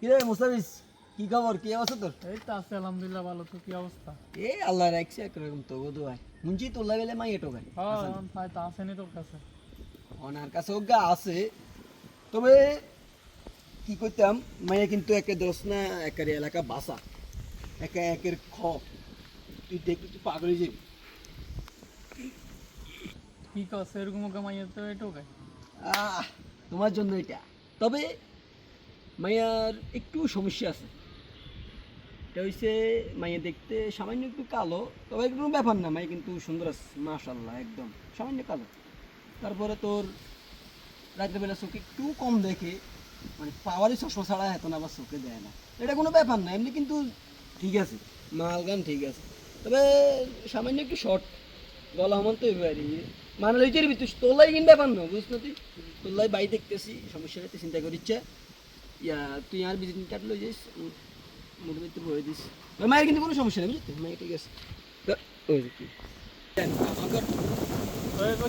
কিরে মুস্তাফিজ, কি খবর, কি অবস্থা তোর? এই তো আছে আলহামদুলিল্লাহ, ভালো। তো কি অবস্থা? এ আল্লাহ রাখছে একরকম তো দোয়াই মুঞ্জি তোর লেভেলে মাই এটো গাই হ্যাঁ ভাই, তো আসেনি তোর কাছে। ওনার কাছে ওগা আছে, তবে কি করতাম, মাইয়া কিন্তু একে দোষ না, একের এলাকা বাসা, একে একের খ, তুই দেখবি তুই পাগল হয়ে যাবি। কি কস, এরকম ওকে মাইয়া তো এটাও গায়। তোমার জন্য এটা, তবে মাইয়ার একটু সমস্যা আছে। এটা হচ্ছে মাইয়া দেখতে সামান্য একটু কালো, তবে কোনো ব্যাপার না, মাইয়া কিন্তু সুন্দর আছে মাশাল্লাহ, একদম সামান্য কালো। তারপরে তোর রাতের বেলা চোখে একটু কম দেখে, মানে পাওয়ারই চশমা ছাড়া এত না আবার চোখে দেয় না, এটা কোনো ব্যাপার না, এমনি কিন্তু ঠিক আছে, মালগান ঠিক আছে। তবে সামান্য একটু শর্ট, গলা আমার তো এবারে মানে লইতে পারবি তুই, তোলাই কিন ব্যাপার না, বুঝ না তুই, তোলাই বাই দেখতেছি, সমস্যা নেই, চিন্তা করিচ্ছে ইয়া, তুই আর ভিজিটিং কার্ড লই যাইস, মোটামুটি ভরে দিস, মায়ের কিন্তু কোনো সমস্যা নেই, বুঝলি, মায়ের ঠিক আছে। ওই যে কি আমাকে ওই